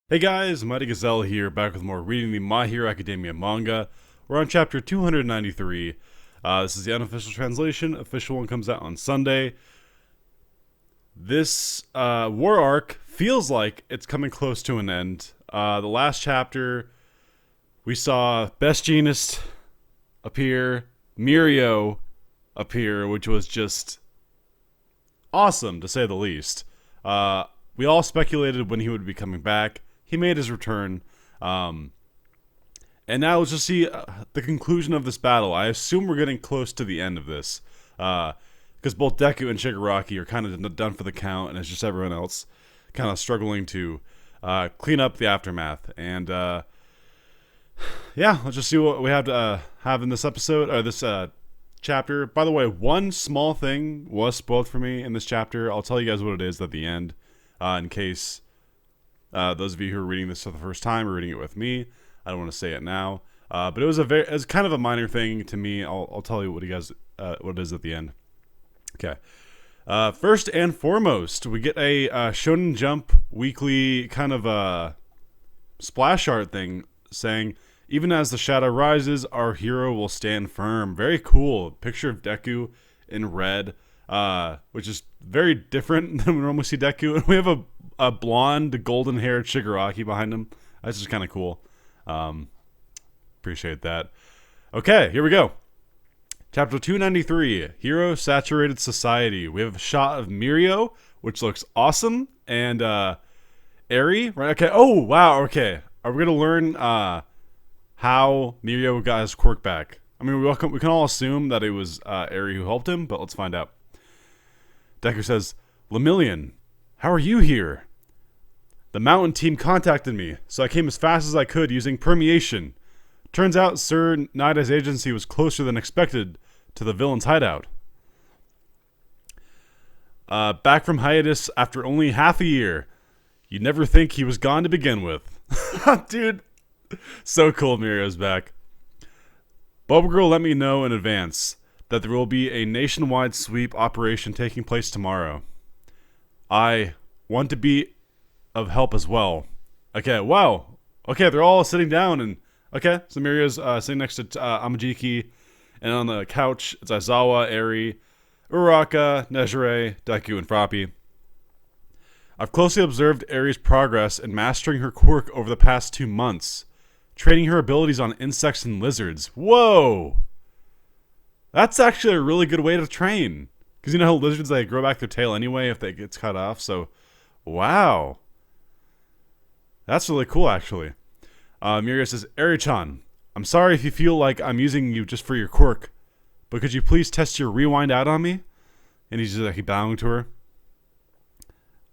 Hey guys, Mighty Gazelle here, back with more reading the My Hero Academia manga. We're on chapter 293. This is the unofficial translation. Official one comes out on Sunday. This war arc feels like it's coming close to an end. The last chapter, we saw Best Jeanist appear, Mirio appear, which was just awesome to say the least. We all speculated when he would be coming back. He made his return. And now let's just see the conclusion of this battle. I assume we're getting close to the end of this. Because both Deku and Shigaraki are kind of done for the count, and it's just everyone else kind of struggling to clean up the aftermath. And yeah, let's just see what we have to have in this episode, or this chapter. By the way, one small thing was spoiled for me in this chapter. I'll tell you guys what it is at the end, in case those of you who are reading this for the first time are reading it with me. I don't want to say it now, but it was kind of a minor thing to me. I'll tell you what it is at the end. Okay. First and foremost, we get a Shonen Jump weekly kind of a splash art thing saying, "Even as the shadow rises, our hero will stand firm." Very cool. Picture of Deku in red, which is very different than we normally see Deku. And we have a blonde, golden-haired Shigaraki behind him. That's just kind of cool. Appreciate that. Okay, here we go. Chapter 293, Hero Saturated Society. We have a shot of Mirio, which looks awesome, and Eri, right? Okay. Oh, wow. Okay. Are we gonna learn how Mirio got his quirk back? I mean, we can all assume that it was Eri who helped him, but let's find out. Deku says, "Lemillion, how are you here? The mountain team contacted me, so I came as fast as I could using permeation. Turns out Sir Nida's agency was closer than expected to the villain's hideout. Back from hiatus after only half a year. You'd never think he was gone to begin with." Dude, so cool Mirio's back. "Bubble let me know in advance that there will be a nationwide sweep operation taking place tomorrow. I want to be of help as well." Okay, wow. Okay, they're all sitting down, and okay, so Mirio's sitting next to Amajiki, and on the couch, it's Aizawa, Eri, Uraraka, Nejire, Deku, and Froppy. "I've closely observed Eri's progress in mastering her quirk over the past 2 months, training her abilities on insects and lizards." Whoa! That's actually a really good way to train. Because you know how lizards, they grow back their tail anyway if they get cut off, so wow. That's really cool, actually. Mirio says, "Eri-chan, I'm sorry if you feel like I'm using you just for your quirk, but could you please test your rewind out on me?" And he's just like bowing to her.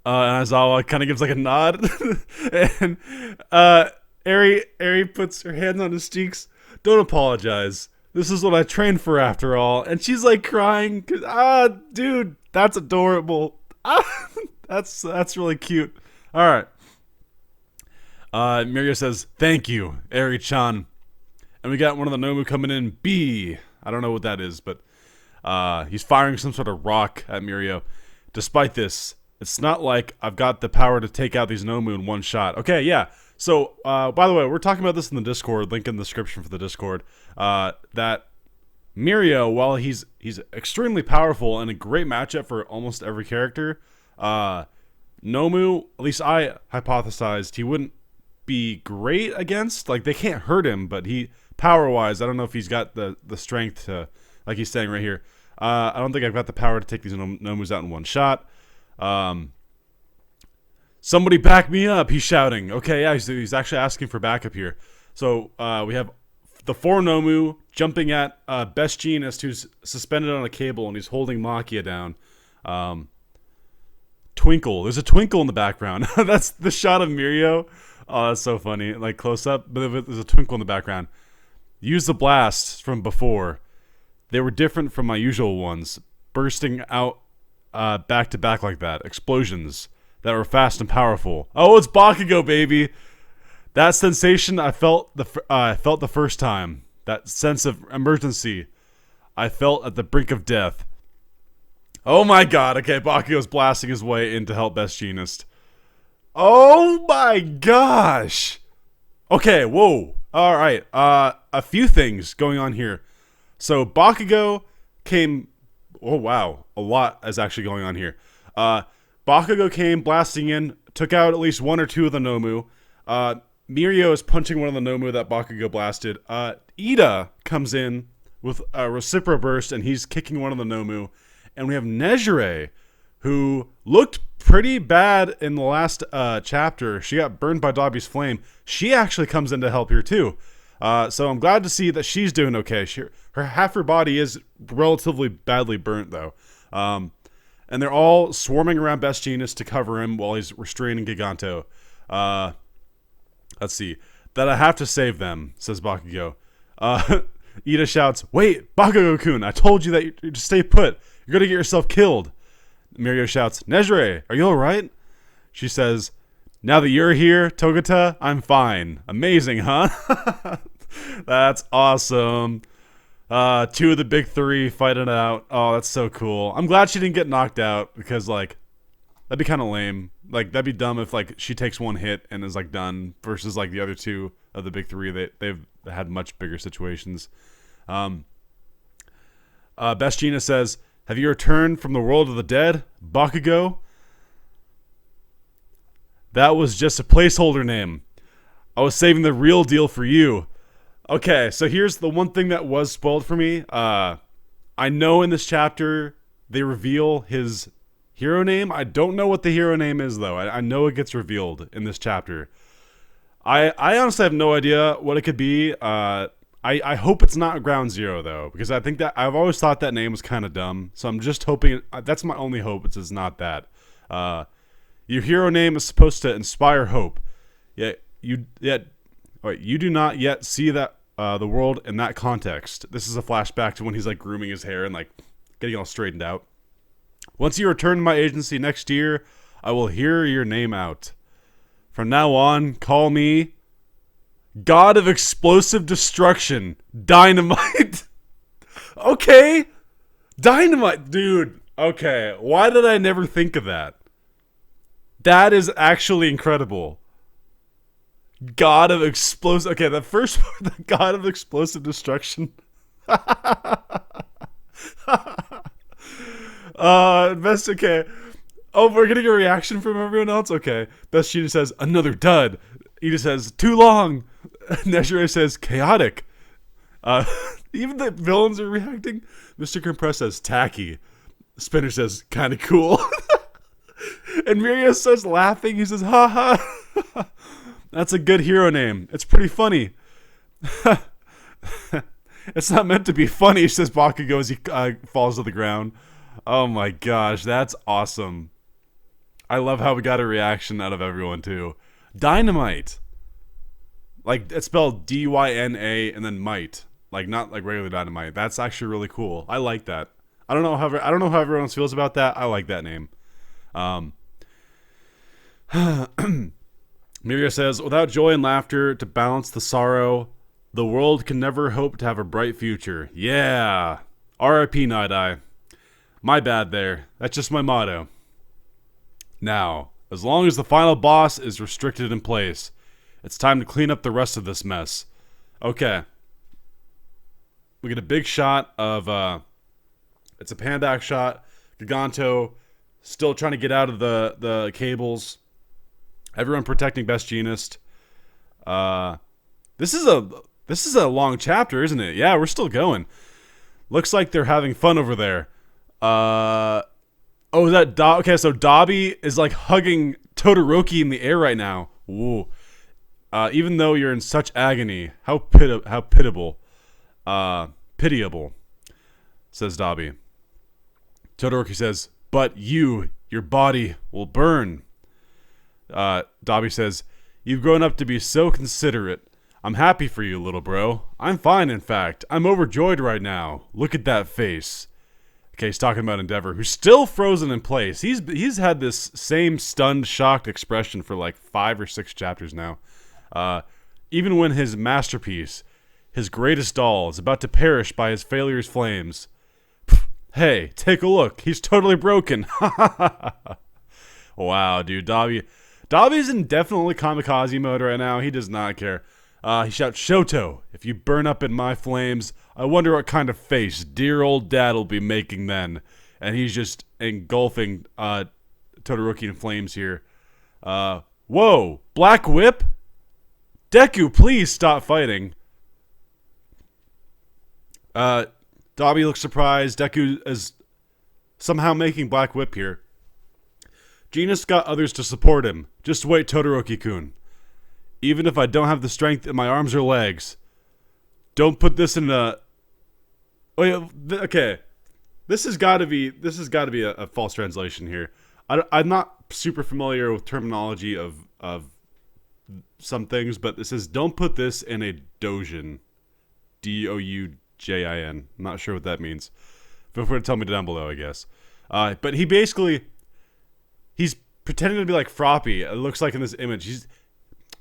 And Aizawa kind of gives like a nod. And Eri puts her hands on his cheeks. "Don't apologize. This is what I trained for after all." And she's like crying. Dude, that's adorable. That's really cute. All right. Mirio says, "Thank you, Eri-chan." And we got one of the Nomu coming in, B. I don't know what that is, but he's firing some sort of rock at Mirio. "Despite this, it's not like I've got the power to take out these Nomu in one shot." Okay, yeah. So, by the way, we're talking about this in the Discord, link in the description for the Discord, that Mirio, while he's extremely powerful and a great matchup for almost every character, Nomu, at least I hypothesized, he wouldn't be great against. Like, they can't hurt him, but he, power-wise, I don't know if he's got the strength to, like he's saying right here, I don't think I've got the power to take these Nomus out in one shot. "Somebody back me up," he's shouting. Okay, yeah, he's actually asking for backup here. So we have the 4 Nomu jumping at Best Jeanist, who's suspended on a cable, and he's holding Machia down. Twinkle. There's a twinkle in the background. That's the shot of Mirio. Oh, that's so funny. Like, close up, but there's a twinkle in the background. "Use the blasts from before. They were different from my usual ones, bursting out back to back like that. Explosions that were fast and powerful." Oh, it's Bakugo, baby. "That sensation I felt the first time. That sense of emergency I felt at the brink of death." Oh my god. Okay, Bakugo's blasting his way in to help Best Jeanist. Oh my gosh. Okay, whoa. All right. A few things going on here. So Bakugo came. Oh wow, a lot is actually going on here. Bakugo came blasting in, took out at least one or two of the Nomu. Mirio is punching one of the Nomu that Bakugo blasted. Ida comes in with a Recipro Burst, and he's kicking one of the Nomu. And we have Nejire, who looked pretty bad in the last chapter. She got burned by Dobby's flame. She actually comes in to help here too. So I'm glad to see that she's doing okay. Her half her body is relatively badly burnt though. And they're all swarming around Best Genius to cover him while he's restraining Giganto. Let's see. That I have to save them, says Bakugo. Ida shouts, "Wait, Bakugo-kun, I told you that you to stay put. You're going to get yourself killed." Mirio shouts, "Nejire, are you alright?" She says, "Now that you're here, Togata, I'm fine." Amazing, huh? That's awesome. Two of the big three fighting it out. Oh, that's so cool. I'm glad she didn't get knocked out because, like, that'd be kind of lame. Like, that'd be dumb if, like, she takes one hit and is, like, done versus, like, the other two of the big three. They've had much bigger situations. Best Gina says, "Have you returned from the world of the dead, Bakugo?" "That was just a placeholder name. I was saving the real deal for you." Okay, so here's the one thing that was spoiled for me. I know in this chapter they reveal his hero name. I don't know what the hero name is, though. I know it gets revealed in this chapter. I honestly have no idea what it could be. I hope it's not Ground Zero, though, because I think that I've always thought that name was kind of dumb. So I'm just hoping that's my only hope. It's not that. Your hero name is supposed to inspire hope. Yet you do not yet see that the world in that context. This is a flashback to when he's like grooming his hair and like getting all straightened out. "Once you return to my agency next year, I will hear your name out. From now on, call me God of Explosive Destruction, Dynamite." Okay. Dynamite, dude. Okay. Why did I never think of that? That is actually incredible. God of Explosive. Okay, the first part, the God of Explosive Destruction. Best, okay. Oh, we're getting a reaction from everyone else? Okay. Best Gina says, "Another dud." Ida says, "Too long." Nejire says, "Chaotic." Even the villains are reacting. Mr. Compress says, "Tacky." Spinner says, "Kinda cool." And Mirio starts laughing. He says, "Ha ha." "That's a good hero name. It's pretty funny." "It's not meant to be funny," says Bakugo as he falls to the ground. Oh my gosh, that's awesome. I love how we got a reaction out of everyone too. Dynamite. Like, it's spelled D-Y-N-A and then might. Like, not like regular dynamite. That's actually really cool. I like that. I don't know how everyone else feels about that. I like that name. Mirio says, "Without joy and laughter to balance the sorrow, the world can never hope to have a bright future." Yeah. R.I.P. Night-Eye. My bad there. That's just my motto. Now, as long as the final boss is restricted in place, it's time to clean up the rest of this mess. Okay. We get a big shot of, it's a pan back shot. Giganto still trying to get out of the cables. Everyone protecting Best Genist. This is a long chapter, isn't it? Yeah, we're still going. Looks like they're having fun over there. Oh, is that okay, so Dobby is like hugging Todoroki in the air right now. Ooh. Even though you're in such agony, how pitiable, says Dobby. Todoroki says, "But your body will burn." Dobby says, "You've grown up to be so considerate. I'm happy for you, little bro. I'm fine, in fact. I'm overjoyed right now. Look at that face." Okay, he's talking about Endeavor, who's still frozen in place. He's had this same stunned, shocked expression for like 5 or 6 chapters now. Even when his masterpiece, his greatest doll, is about to perish by his failure's flames. Hey, take a look. He's totally broken. Wow, dude. Dobby Dobby's in definitely kamikaze mode right now. He does not care. He shouts, Shoto, if you burn up in my flames, I wonder what kind of face dear old dad'll be making then. And he's just engulfing Todoroki in flames here. Whoa, Black Whip? Deku, please stop fighting. Dobby looks surprised. Deku is somehow making Black Whip here. Genis got others to support him. Just wait, Todoroki-kun. Even if I don't have the strength in my arms or legs. Don't put this in a... Oh, yeah, okay. This has got to be a false translation here. I'm not super familiar with terminology of some things, but it says, don't put this in a doujin. Doujin. I'm not sure what that means. Feel free to tell me down below, I guess. But he basically... He's pretending to be like Froppy. It looks like in this image.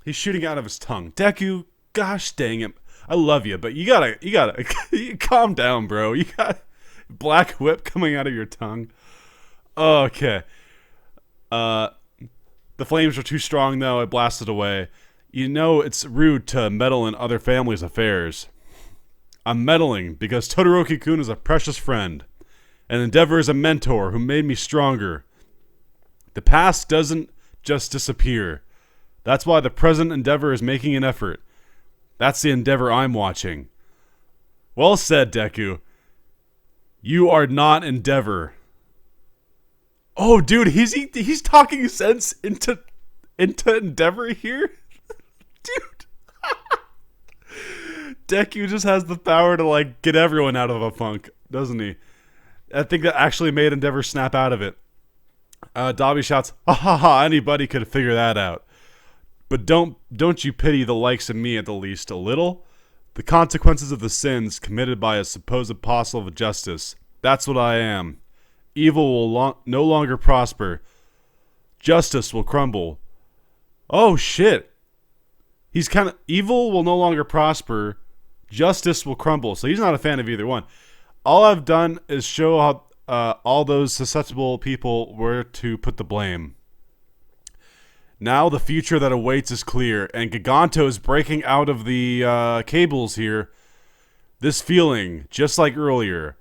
He's shooting out of his tongue. Deku, gosh dang it. I love you, but you gotta calm down, bro. You got Black Whip coming out of your tongue. Okay. The flames were too strong, though. It blasted away. You know it's rude to meddle in other families' affairs. I'm meddling because Todoroki-kun is a precious friend. And Endeavor is a mentor who made me stronger. The past doesn't just disappear. That's why the present Endeavor is making an effort. That's the Endeavor I'm watching. Well said, Deku. You are not Endeavor. Oh, dude, he's talking sense into Endeavor here? Dude. Deku just has the power to, like, get everyone out of a funk, doesn't he? I think that actually made Endeavor snap out of it. Dobby shouts, ha ha ha, anybody could figure that out. But don't you pity the likes of me at the least a little? The consequences of the sins committed by a supposed apostle of justice. That's what I am. Evil will no longer prosper. Justice will crumble. Oh shit. He's kind of... Evil will no longer prosper. Justice will crumble. So he's not a fan of either one. All I've done is show how all those susceptible people where to put the blame. Now the future that awaits is clear, and Giganto is breaking out of the cables here. This feeling, just like earlier,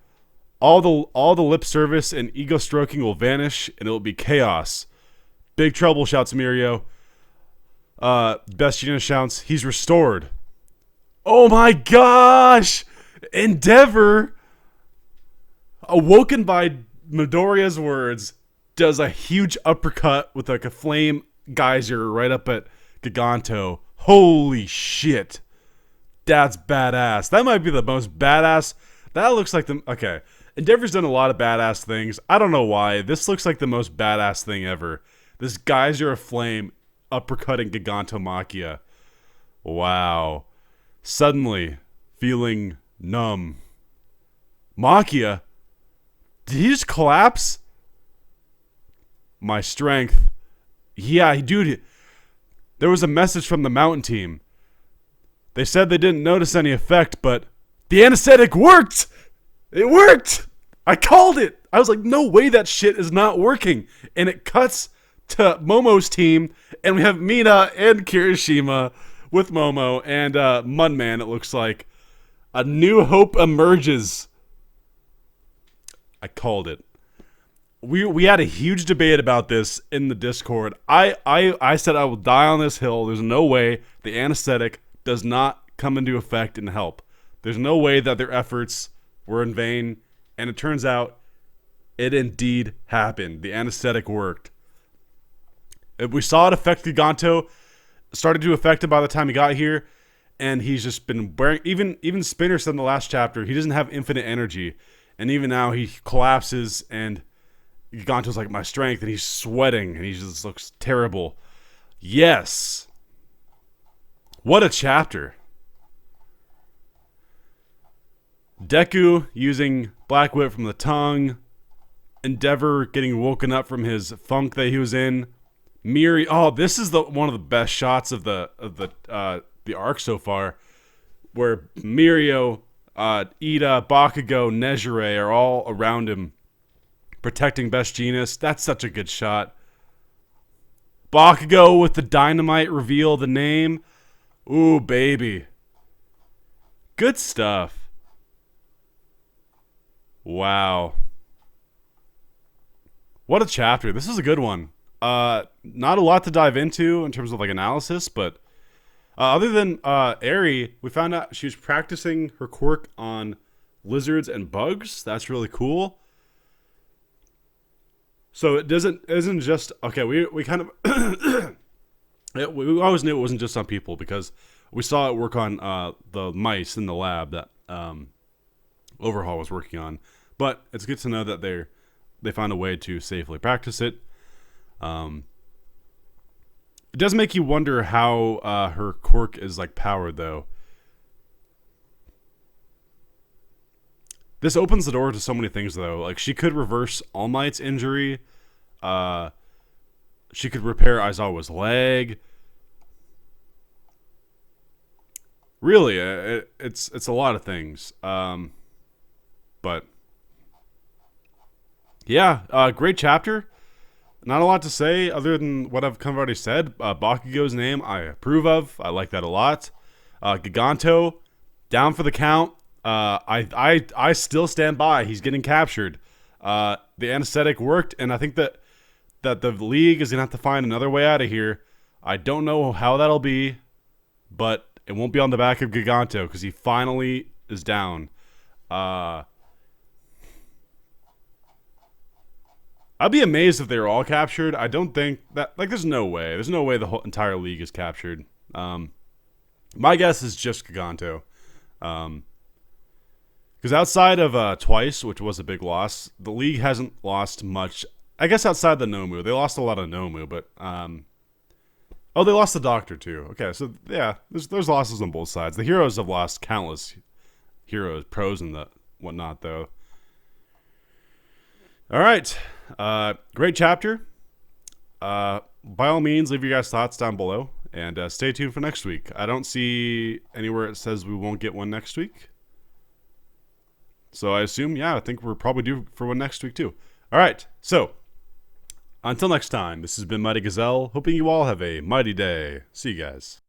all the lip service and ego stroking will vanish, and it will be chaos. Big trouble, shouts Mirio. Best Gina shouts, he's restored. Oh my gosh! Endeavor, awoken by Midoriya's words, does a huge uppercut with like a flame geyser right up at Giganto. Holy shit. That's badass. That might be the most badass. That looks like the... Okay. Endeavor's done a lot of badass things. I don't know why. This looks like the most badass thing ever. This geyser of flame uppercutting Gigantomachia. Wow. Suddenly feeling numb. Machia? Did he just collapse? My strength. Yeah, dude. There was a message from the mountain team. They said they didn't notice any effect, but the anesthetic worked! It worked! I called it! I was like, no way that shit is not working. And it cuts to Momo's team, and we have Mina and Kirishima with Momo and Mudman, it looks like. A new hope emerges. I called it. We had a huge debate about this in the Discord. I said I will die on this hill. There's no way the anesthetic does not come into effect and help. There's no way that their efforts were in vain. And it turns out it indeed happened. The anesthetic worked. We saw it affect Giganto. Started to affect him by the time he got here. And he's just been wearing... Even Spinner said in the last chapter, he doesn't have infinite energy. And even now he collapses and... Giganto's like, my strength, and he's sweating, and he just looks terrible. Yes. What a chapter. Deku using Black Whip from the tongue. Endeavor getting woken up from his funk that he was in. Mirio, oh, this is one of the best shots of the arc so far, where Mirio, Ida, Bakugo, Nejire are all around him, protecting Best Jeanist. That's such a good shot. Bakugo with the dynamite reveal, the name. Ooh, baby. Good stuff. Wow. What a chapter. This is a good one. Not a lot to dive into in terms of like analysis, but other than Eri, we found out she was practicing her quirk on lizards and bugs. That's really cool. So it isn't just okay. We kind of we always knew it wasn't just on people because we saw it work on the mice in the lab that Overhaul was working on. But it's good to know that they found a way to safely practice it. It does make you wonder how her quirk is like powered, though. This opens the door to so many things, though. Like she could reverse All Might's injury. She could repair Aizawa's leg. Really, it's a lot of things. But yeah, great chapter. Not a lot to say other than what I've kind of already said. Bakugo's name I approve of. I like that a lot. Giganto, down for the count. I still stand by. He's getting captured. The anesthetic worked, and I think that the league is gonna have to find another way out of here. I don't know how that'll be, but it won't be on the back of Giganto because he finally is down. I'd be amazed if they were all captured. I don't think that there's no way. There's no way the whole entire league is captured. My guess is just Giganto. Because outside of Twice, which was a big loss, the league hasn't lost much. I guess outside the Nomu. They lost a lot of Nomu, but they lost the Doctor too. Okay, so yeah, there's losses on both sides. The heroes have lost countless heroes, pros and the whatnot, though. All right, great chapter. By all means, leave your guys' thoughts down below, and stay tuned for next week. I don't see anywhere it says we won't get one next week. So I assume, I think we're probably due for one next week too. All right, so until next time, this has been Mighty Gazelle, hoping you all have a mighty day. See you guys.